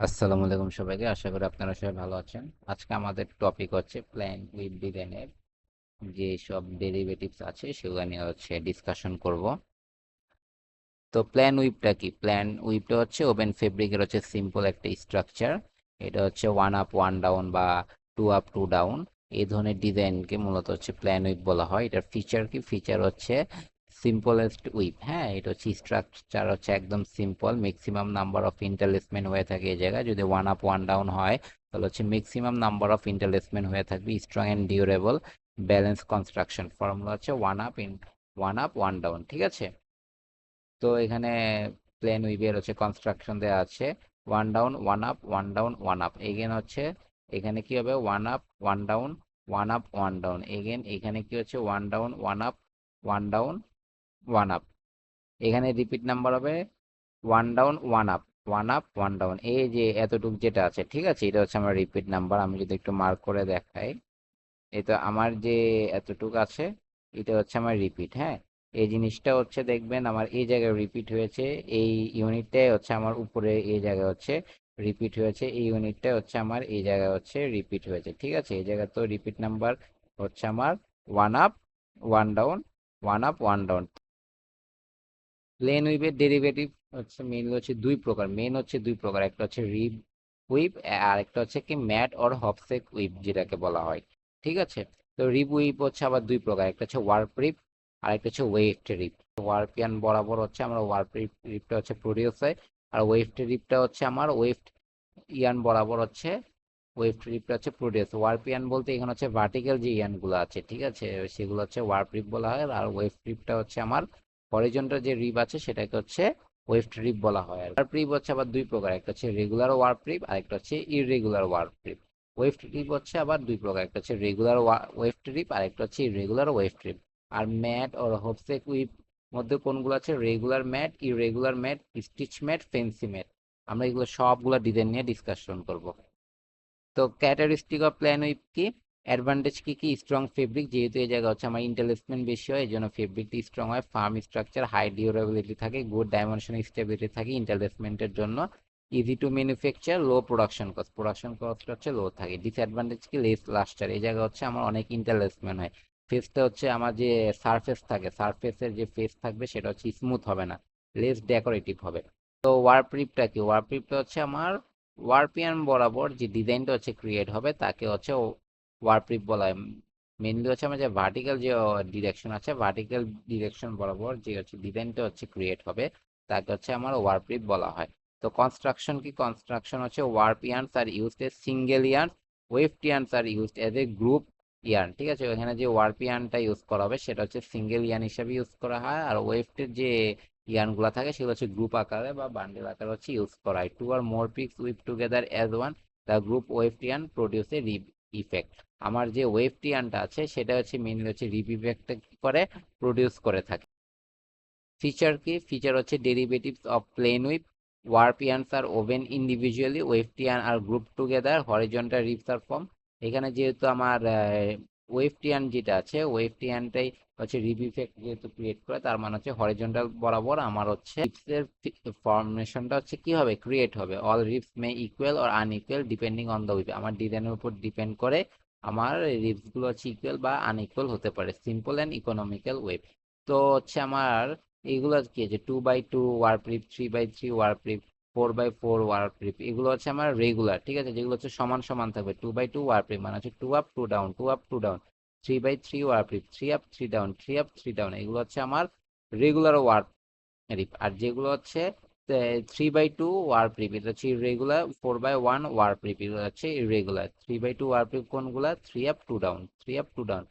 আসসালামু আলাইকুম সবাইকে, আশা করি আপনারা সবাই ভালো আছেন। আজকে আমাদের টপিক হচ্ছে প্ল্যান উইথ ডিজাইনের যে সব ডেরিভেটিভস আছে সেগুলো নিয়ে ডিসকাশন করব। তো প্ল্যান উইপটা কি? প্ল্যান উইপটা হচ্ছে ওপেন ফেব্রিকের সিম্পল একটা স্ট্রাকচার। এটা ওয়ান আপ ওয়ান ডাউন বা টু আপ টু ডাউন এই ধরনের ডিজাইনকে মূলত প্ল্যান উইপ বলা হয়। এটার ফিচার কি? Feature simplest weep. হ্যাঁ, এটা স্ট্রাকচার একদম সিম্পল, ম্যাক্সিমাম নাম্বার অফ ইন্টারলেসমেন্ট হয়ে থাকে এই জায়গায়। যদি ওয়ান আপ ওয়ান ডাউন হয় তাহলে ম্যাক্সিমাম নাম্বার অফ ইন্টারলেসমেন্ট হয়ে থাকবে। Strong and durable balance construction formula one up one down, ঠিক আছে। তো এখানে প্লেন উইভের কনস্ট্রাকশন দেওয়া আছে one down one up one down one up. Again এখানে কি হবে? One up one down one up one down. Again এখানে কি one down one up one down one up. এখানে রিপিট নাম্বার হবে one down one up one up one down. এই যে এতটুক যেটা আছে, ঠিক আছে, এটা আমার রিপিট নাম্বার। আমি যদি একটু মার্ক করে দেখাই, এই তো আমার যে এতটুকু আছে এটা আমার রিপিট। হ্যাঁ, এই জিনিসটা দেখবেন আমার এই জায়গায় রিপিট হয়েছে। এই ইউনিটটাই আমার উপরে এই জায়গায় রিপিট হয়েছে। এই ইউনিটটা আমার এই জায়গায় রিপিট হয়েছে, ঠিক আছে। এই জায়গায় তো রিপিট নাম্বার আমার one up one down one up one down. Plain উইভের ডেরিভেটিভ মেইনলি দুই প্রকার। একটা রিব উইভ, আর একটা কি ম্যাট অর হফসেক উইভ যেটাকে বলা হয়, ঠিক আছে। তো রিব উইভ আবার দুই প্রকার। একটা ওয়ার্প রিব আর একটা ওয়েভড রিব। ওয়ার্পিয়ান বরাবর আমরা ওয়ার্প রিবটা প্রডিউস হয়, আর ওয়েভড রিবটা আমার ওয়েভড ইয়ান বরাবর ওয়েভড রিবটা প্রডিউস। ওয়ার্পিয়ান বলতে এখানে ভার্টিক্যাল যে ইয়ান গুলো আছে, ঠিক আছে, সেগুলো ওয়ার্প রিব বলা হয়। আর ওয়েভ রিবটা আমার হরিজন্টাল যে রিব আছে সেটাকে ওয়েভড রিব বলা হয়। আর ওয়ার্প রিব আবার দুই প্রকার। একটা রেগুলার ওয়ার্প রিব আর একটা irregular warp rib. Weft rib আবার দুই প্রকার। একটা রেগুলার ওয়েভড রিব আর একটা ইররেগুলার ওয়েভড রিব। আর ম্যাট ও হোপসেক উইভ মধ্যে কোনগুলো আছে? Regular mat, irregular mat, stitch mat, fancy mat. আমরা এগুলো সবগুলো ডিজাইন নিয়ে ডিসকাশন করব। তো ক্যাটারিস্টিক অফ প্ল্যান উইপ কি? অ্যাডভান্টেজ কি কি? স্ট্রং ফেব্রিক, যেহেতু এই জায়গা আমার ইন্টারলেসমেন্ট বেশি হয়, এই জন্য ফেব্রিকটি স্ট্রং হয়। ফার্ম স্ট্রাকচার, হাই ডিউরেবিলিটি থাকে, গুড ডাইমেনশন স্টেবিলিটি থাকে ইন্টারলেসমেন্টের জন্য। Easy to manufacture, low production cost low থাকে। ডিসঅ্যাডভান্টেজ কি? লেস লাস্টার, এই জায়গা আমার অনেক ইন্টারলেসমেন্ট হয়। ফেসটা আমার যে সারফেস থাকে, সারফেসের যে ফেস থাকবে সেটা স্মুথ হবে না, লেস ডেকোরেটিভ হবে। তো ওয়ার্প রিপটা কি? ওয়ার্প রিপটা আমার ওয়ার্পিয়ান বরাবর যে ডিজাইনটা ক্রিয়েট হবে তাকে ওয়ার্প রিপ বলা হয়। মেনলি আমার যে ভার্টিক্যাল যে ডিরেকশন আছে, ভার্টিক্যাল ডিরেকশন বরাবর যে ডিজাইনটা ক্রিয়েট হবে তাকে আমার ওয়ার্প রিপ বলা হয়। তো কনস্ট্রাকশন কি? Construction warp yarns are used a single yarn, weft yarns are used as a group yarn, ঠিক আছে। এখানে যে ওয়ার্প ইয়ার্নটা ইউজ করা হবে সেটা সিঙ্গেল ইয়ার্ন হিসেবে ইউজ করা হয়, আর ওয়েভডের যে ইয়ার্নগুলো থাকে সেগুলো গ্রুপ আকারে বা বান্ডেল আকারে ইউজ করা হয়। Two or more picks weave together as one, the group weft yarn produce a rib effect. আমার যে ওয়েভড ইয়ার্নটা আছে সেটা মেইনলি রিব ইফেক্টটা কি করে? প্রডিউস করে থাকে। ফিচার কি? Feature derivatives of plain weave. Warp yarns are woven individually, weft yarn are group together, horizontal ribs are form. এখানে যেহেতু আমার ওয়েভড ইয়ার্ন যেটা আছে, ওয়েভড ইয়ার্নটাই রিব ইফেক্ট যেহেতু ক্রিয়েট করে, তার মানে হরিজন্টাল বরাবর আমার রিবসের ফর্মেশনটা কি হবে? ক্রিয়েট হবে। All ribs May equal or unequal depending on the weep. আমার ডিজাইনের উপর ডিপেন্ড করে আমার রিবস গুলো ইকুয়াল বা আনইকুয়াল হতে পারে। Simple and economical wave. তো আমার এগুলো কি আছে? 2x2 ওয়ার্প রিপ, 3x3 ওয়ার্প রিপ, 4x4 ওয়ার্প রিপ, এগুলো আমার রেগুলার, ঠিক আছে, যেগুলো সমান সমান থাকবে। 2x2 ওয়ার্প রিপ মানে two up two down, two up two down. 3x3 warp rib, three up three down, three up three down, এগুলো আমার রেগুলার ওয়ার্প রিপ। আর যেগুলো 3x2 ওয়ার্প রিপ, এটা ইরেগুলার। 4x1 ওয়ার্প রিপ, এগুলো ইরেগুলার। 3x2 ওয়ার্প রিপ কোনগুলা? Three up two down, three up two down.